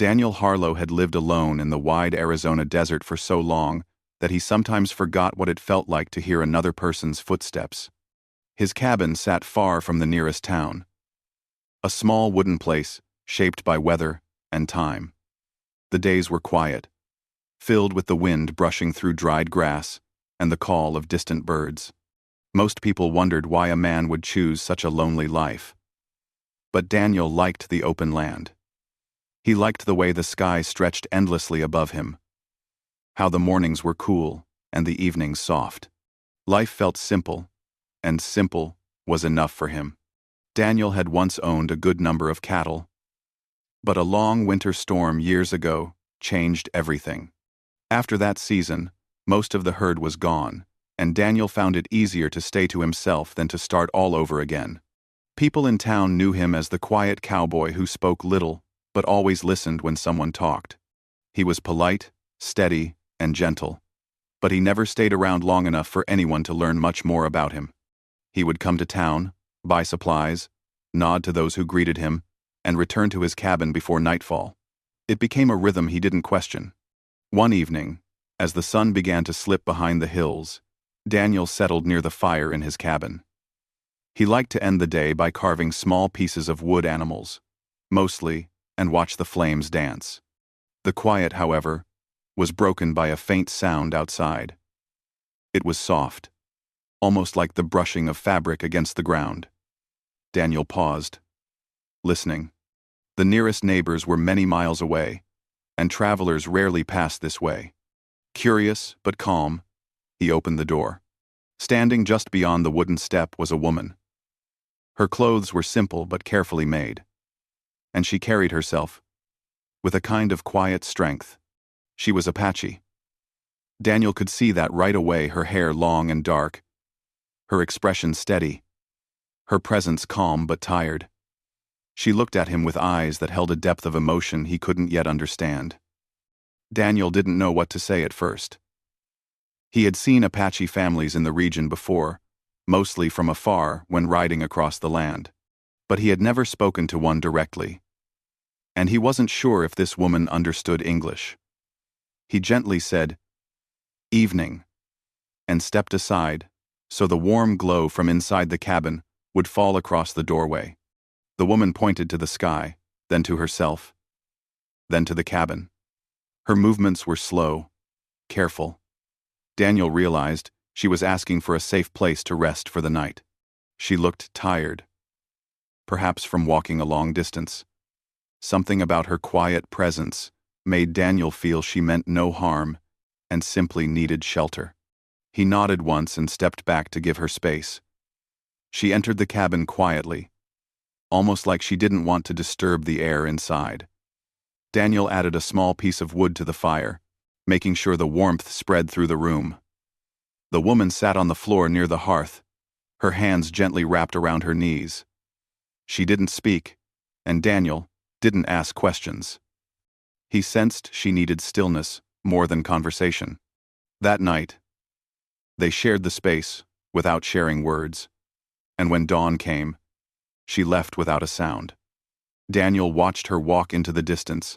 Daniel Harlow had lived alone in the wide Arizona desert for so long that he sometimes forgot what it felt like to hear another person's footsteps. His cabin sat far from the nearest town, a small wooden place shaped by weather and time. The days were quiet, filled with the wind brushing through dried grass and the call of distant birds. Most people wondered why a man would choose such a lonely life. But Daniel liked the open land. He liked the way the sky stretched endlessly above him, how the mornings were cool and the evenings soft. Life felt simple, and simple was enough for him. Daniel had once owned a good number of cattle, but a long winter storm years ago changed everything. After that season, most of the herd was gone, and Daniel found it easier to stay to himself than to start all over again. People in town knew him as the quiet cowboy who spoke little, but always listened when someone talked. He was polite, steady, and gentle, but he never stayed around long enough for anyone to learn much more about him. He would come to town, buy supplies, nod to those who greeted him, and return to his cabin before nightfall. It became a rhythm he didn't question. One evening, as the sun began to slip behind the hills, Daniel settled near the fire in his cabin. He liked to end the day by carving small pieces of wood animals, mostly, and watch the flames dance. The quiet, however, was broken by a faint sound outside. It was soft, almost like the brushing of fabric against the ground. Daniel paused, listening. The nearest neighbors were many miles away, and travelers rarely passed this way. Curious but calm, he opened the door. Standing just beyond the wooden step was a woman. Her clothes were simple but carefully made, and she carried herself with a kind of quiet strength. She was Apache. Daniel could see that right away, her hair long and dark, her expression steady, her presence calm but tired. She looked at him with eyes that held a depth of emotion he couldn't yet understand. Daniel didn't know what to say at first. He had seen Apache families in the region before, mostly from afar when riding across the land, but he had never spoken to one directly. And he wasn't sure if this woman understood English. He gently said, "Evening," and stepped aside so the warm glow from inside the cabin would fall across the doorway. The woman pointed to the sky, then to herself, then to the cabin. Her movements were slow, careful. Daniel realized she was asking for a safe place to rest for the night. She looked tired, perhaps from walking a long distance. Something about her quiet presence made Daniel feel she meant no harm and simply needed shelter. He nodded once and stepped back to give her space. She entered the cabin quietly, almost like she didn't want to disturb the air inside. Daniel added a small piece of wood to the fire, making sure the warmth spread through the room. The woman sat on the floor near the hearth, her hands gently wrapped around her knees. She didn't speak, and Daniel didn't ask questions. He sensed she needed stillness more than conversation. That night, they shared the space without sharing words, and when dawn came, she left without a sound. Daniel watched her walk into the distance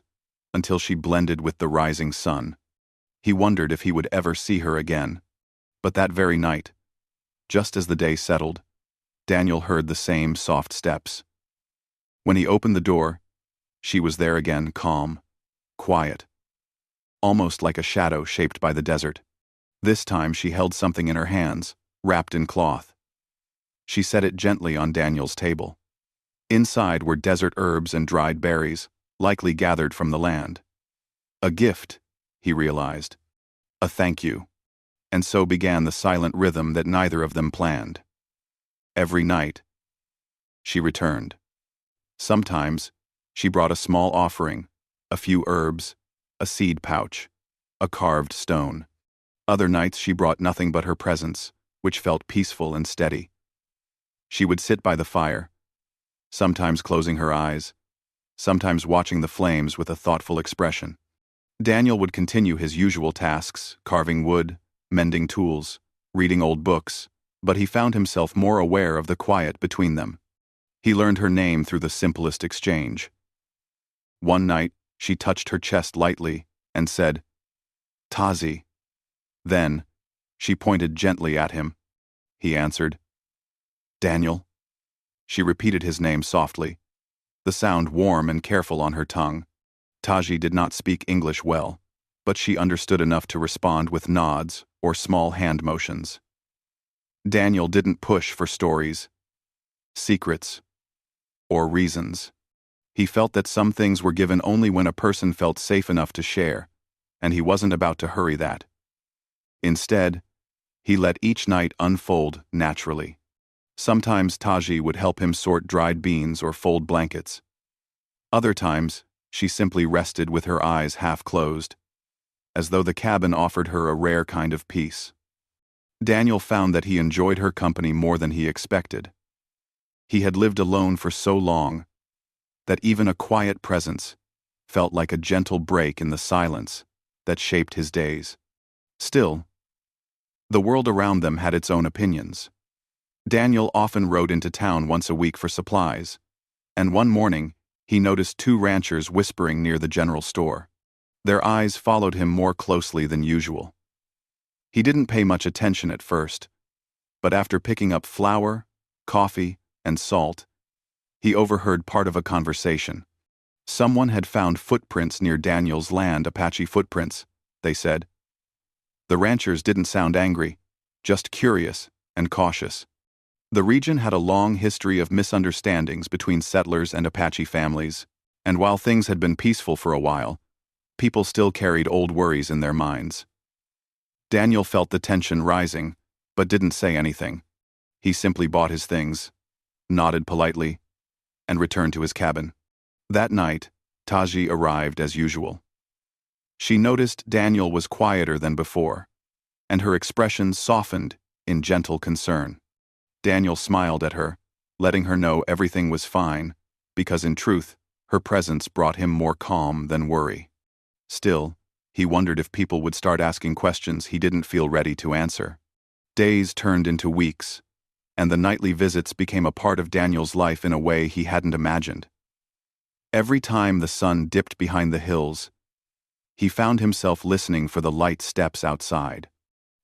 until she blended with the rising sun. He wondered if he would ever see her again. But that very night, just as the day settled, Daniel heard the same soft steps. When he opened the door, she was there again, calm, quiet, almost like a shadow shaped by the desert. This time she held something in her hands, wrapped in cloth. She set it gently on Daniel's table. Inside were desert herbs and dried berries, likely gathered from the land. A gift, he realized. A thank you. And so began the silent rhythm that neither of them planned. Every night, she returned. Sometimes, she brought a small offering, a few herbs, a seed pouch, a carved stone. Other nights she brought nothing but her presence, which felt peaceful and steady. She would sit by the fire, sometimes closing her eyes, sometimes watching the flames with a thoughtful expression. Daniel would continue his usual tasks, carving wood, mending tools, reading old books, but he found himself more aware of the quiet between them. He learned her name through the simplest exchange. One night, She touched her chest lightly and said, "Tazi." Then, she pointed gently at him. He answered, "Daniel." She repeated his name softly, the sound warm and careful on her tongue. Taji did not speak English well, but she understood enough to respond with nods or small hand motions. Daniel didn't push for stories, secrets, or reasons. He felt that some things were given only when a person felt safe enough to share, and he wasn't about to hurry that. Instead, he let each night unfold naturally. Sometimes Taji would help him sort dried beans or fold blankets. Other times, she simply rested with her eyes half closed, as though the cabin offered her a rare kind of peace. Daniel found that he enjoyed her company more than he expected. He had lived alone for so long that even a quiet presence felt like a gentle break in the silence that shaped his days. Still, the world around them had its own opinions. Daniel often rode into town once a week for supplies, and one morning he noticed two ranchers whispering near the general store. Their eyes followed him more closely than usual. He didn't pay much attention at first, but after picking up flour, coffee, and salt, he overheard part of a conversation. Someone had found footprints near Daniel's land, Apache footprints, they said. The ranchers didn't sound angry, just curious and cautious. The region had a long history of misunderstandings between settlers and Apache families, and while things had been peaceful for a while, people still carried old worries in their minds. Daniel felt the tension rising, but didn't say anything. He simply bought his things, nodded politely, and returned to his cabin. That night, Taji arrived as usual. She noticed Daniel was quieter than before, and her expression softened in gentle concern. Daniel smiled at her, letting her know everything was fine, because in truth, her presence brought him more calm than worry. Still, he wondered if people would start asking questions he didn't feel ready to answer. Days turned into weeks, and the nightly visits became a part of Daniel's life in a way he hadn't imagined. Every time the sun dipped behind the hills, he found himself listening for the light steps outside.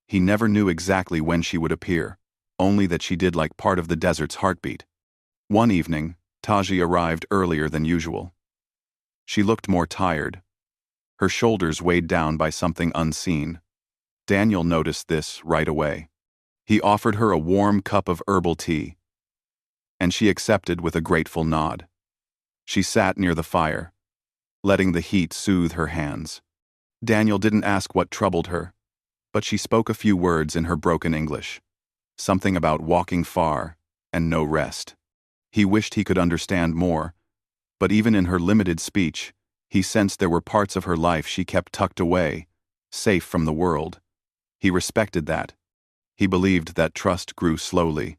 He never knew exactly when she would appear, only that she did like part of the desert's heartbeat. One evening, Taji arrived earlier than usual. She looked more tired, her shoulders weighed down by something unseen. Daniel noticed this right away. He offered her a warm cup of herbal tea, and she accepted with a grateful nod. She sat near the fire, letting the heat soothe her hands. Daniel didn't ask what troubled her, but she spoke a few words in her broken English. Something about walking far and no rest. He wished he could understand more, but even in her limited speech, he sensed there were parts of her life she kept tucked away, safe from the world. He respected that. He believed that trust grew slowly,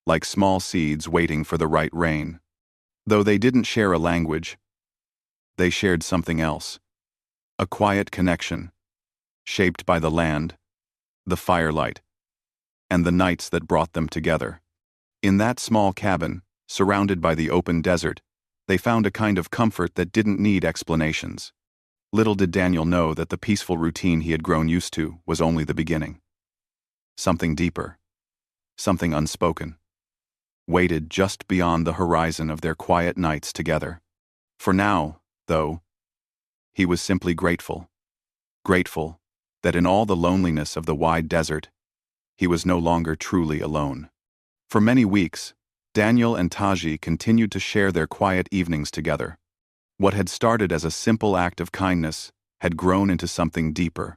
like small seeds waiting for the right rain. Though they didn't share a language, they shared something else. A quiet connection, shaped by the land, the firelight, and the nights that brought them together. In that small cabin, surrounded by the open desert, they found a kind of comfort that didn't need explanations. Little did Daniel know that the peaceful routine he had grown used to was only the beginning. Something deeper, something unspoken, waited just beyond the horizon of their quiet nights together. For now, though, he was simply grateful. Grateful that in all the loneliness of the wide desert, he was no longer truly alone. For many weeks, Daniel and Taji continued to share their quiet evenings together. What had started as a simple act of kindness had grown into something deeper.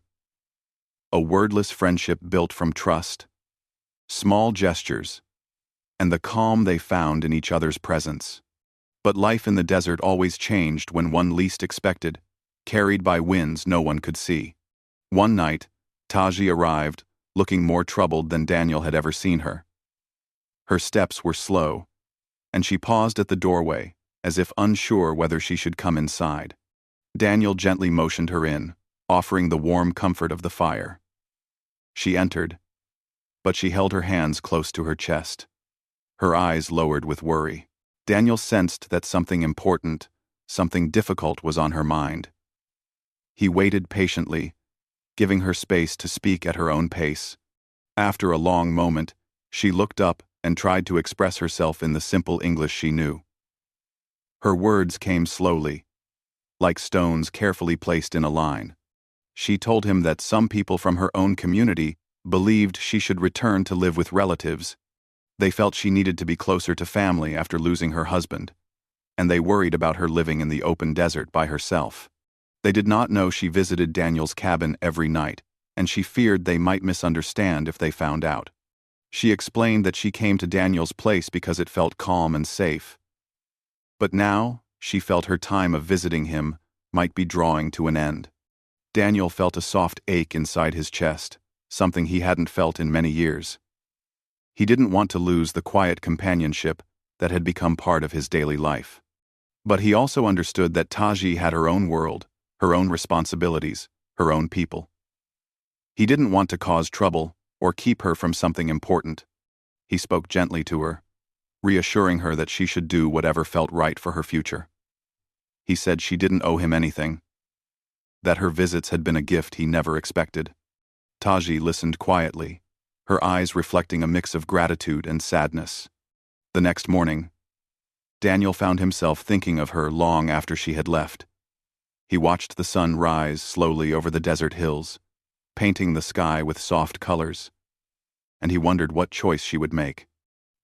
A wordless friendship built from trust, small gestures, and the calm they found in each other's presence. But life in the desert always changed when one least expected, carried by winds no one could see. One night, Taji arrived, looking more troubled than Daniel had ever seen her. Her steps were slow, and she paused at the doorway, as if unsure whether she should come inside. Daniel gently motioned her in, offering the warm comfort of the fire. She entered, but she held her hands close to her chest, her eyes lowered with worry. Daniel sensed that something important something difficult was on her mind. He waited patiently, giving her space to speak at her own pace. After a long moment, she looked up and tried to express herself in the simple English she knew. Her words came slowly, like stones carefully placed in a line. She told him that some people from her own community believed she should return to live with relatives. They felt she needed to be closer to family after losing her husband, and they worried about her living in the open desert by herself. They did not know she visited Daniel's cabin every night, and she feared they might misunderstand if they found out. She explained that she came to Daniel's place because it felt calm and safe. But now, she felt her time of visiting him might be drawing to an end. Daniel felt a soft ache inside his chest, something he hadn't felt in many years. He didn't want to lose the quiet companionship that had become part of his daily life. But he also understood that Taji had her own world, her own responsibilities, her own people. He didn't want to cause trouble or keep her from something important. He spoke gently to her, reassuring her that she should do whatever felt right for her future. He said she didn't owe him anything, that her visits had been a gift he never expected. Taji listened quietly, her eyes reflecting a mix of gratitude and sadness. The next morning, Daniel found himself thinking of her long after she had left. He watched the sun rise slowly over the desert hills, painting the sky with soft colors, and he wondered what choice she would make.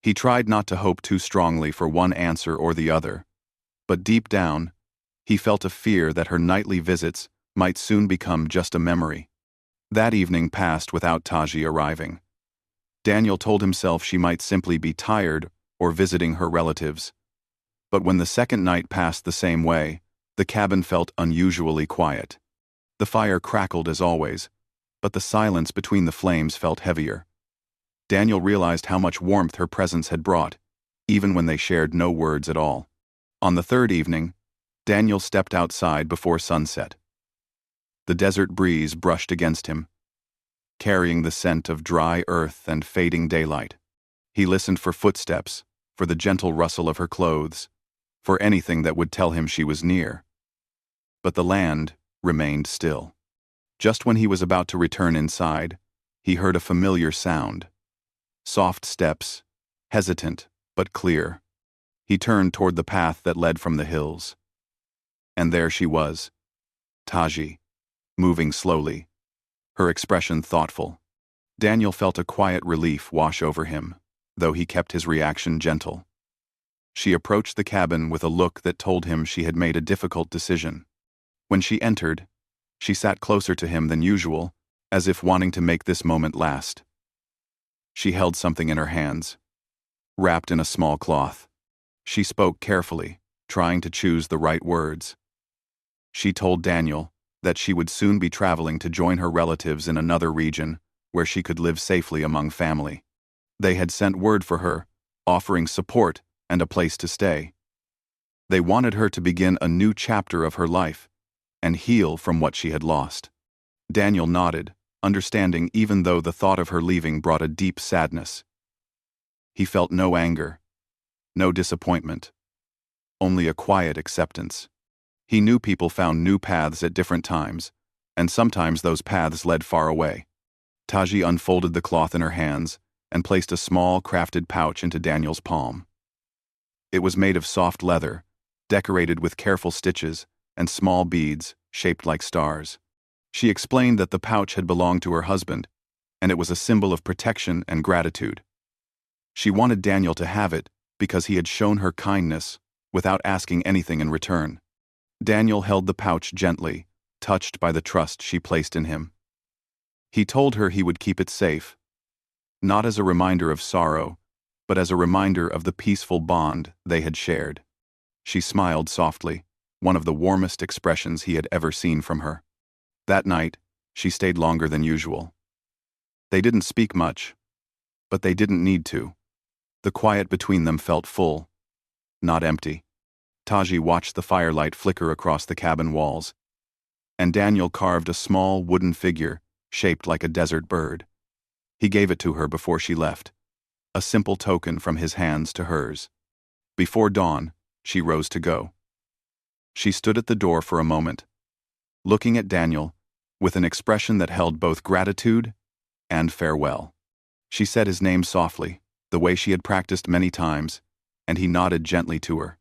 He tried not to hope too strongly for one answer or the other, but deep down, he felt a fear that her nightly visits might soon become just a memory. That evening passed without Taji arriving. Daniel told himself she might simply be tired or visiting her relatives. But when the second night passed the same way, the cabin felt unusually quiet. The fire crackled as always, but the silence between the flames felt heavier. Daniel realized how much warmth her presence had brought, even when they shared no words at all. On the third evening, Daniel stepped outside before sunset. The desert breeze brushed against him, carrying the scent of dry earth and fading daylight. He listened for footsteps, for the gentle rustle of her clothes, for anything that would tell him she was near. But the land remained still. Just when he was about to return inside, he heard a familiar sound. Soft steps, hesitant but clear. He turned toward the path that led from the hills. And there she was, Taji, moving slowly, her expression thoughtful. Daniel felt a quiet relief wash over him, though he kept his reaction gentle. She approached the cabin with a look that told him she had made a difficult decision. When she entered, she sat closer to him than usual, as if wanting to make this moment last. She held something in her hands, wrapped in a small cloth. She spoke carefully, trying to choose the right words. She told Daniel that she would soon be traveling to join her relatives in another region where she could live safely among family. They had sent word for her, offering support and a place to stay. They wanted her to begin a new chapter of her life and heal from what she had lost. Daniel nodded, understanding even though the thought of her leaving brought a deep sadness. He felt no anger, no disappointment, only a quiet acceptance. He knew people found new paths at different times, and sometimes those paths led far away. Taji unfolded the cloth in her hands and placed a small, crafted pouch into Daniel's palm. It was made of soft leather, decorated with careful stitches and small beads shaped like stars. She explained that the pouch had belonged to her husband, and it was a symbol of protection and gratitude. She wanted Daniel to have it because he had shown her kindness without asking anything in return. Daniel held the pouch gently, touched by the trust she placed in him. He told her he would keep it safe, not as a reminder of sorrow, but as a reminder of the peaceful bond they had shared. She smiled softly, one of the warmest expressions he had ever seen from her. That night, she stayed longer than usual. They didn't speak much, but they didn't need to. The quiet between them felt full, not empty. Taji watched the firelight flicker across the cabin walls, and Daniel carved a small wooden figure shaped like a desert bird. He gave it to her before she left, a simple token from his hands to hers. Before dawn, she rose to go. She stood at the door for a moment, looking at Daniel with an expression that held both gratitude and farewell. She said his name softly, the way she had practiced many times, and he nodded gently to her.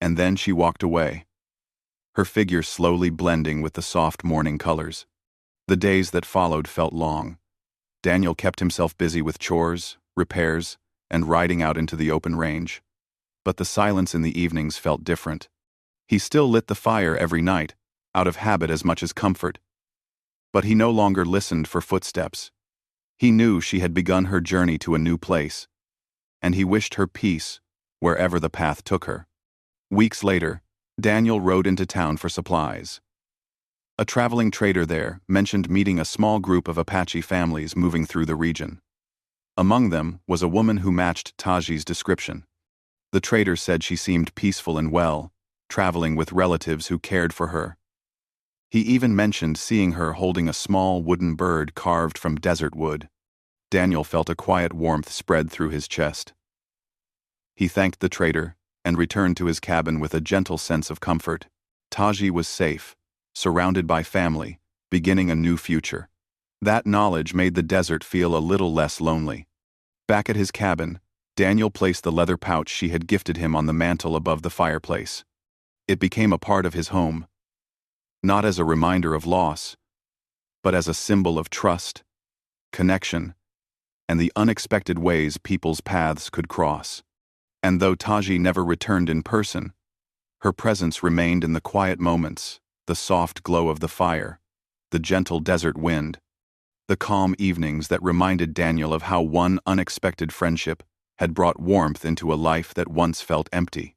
And then she walked away, her figure slowly blending with the soft morning colors. The days that followed felt long. Daniel kept himself busy with chores, repairs, and riding out into the open range. But the silence in the evenings felt different. He still lit the fire every night, out of habit as much as comfort. But he no longer listened for footsteps. He knew she had begun her journey to a new place, and he wished her peace wherever the path took her. Weeks later, Daniel rode into town for supplies. A traveling trader there mentioned meeting a small group of Apache families moving through the region. Among them was a woman who matched Taji's description. The trader said she seemed peaceful and well, traveling with relatives who cared for her. He even mentioned seeing her holding a small wooden bird carved from desert wood. Daniel felt a quiet warmth spread through his chest. He thanked the trader and returned to his cabin with a gentle sense of comfort. Taji was safe, surrounded by family, beginning a new future. That knowledge made the desert feel a little less lonely. Back at his cabin, Daniel placed the leather pouch she had gifted him on the mantel above the fireplace. It became a part of his home, not as a reminder of loss, but as a symbol of trust, connection, and the unexpected ways people's paths could cross. And though Taji never returned in person, her presence remained in the quiet moments, the soft glow of the fire, the gentle desert wind, the calm evenings that reminded Daniel of how one unexpected friendship had brought warmth into a life that once felt empty.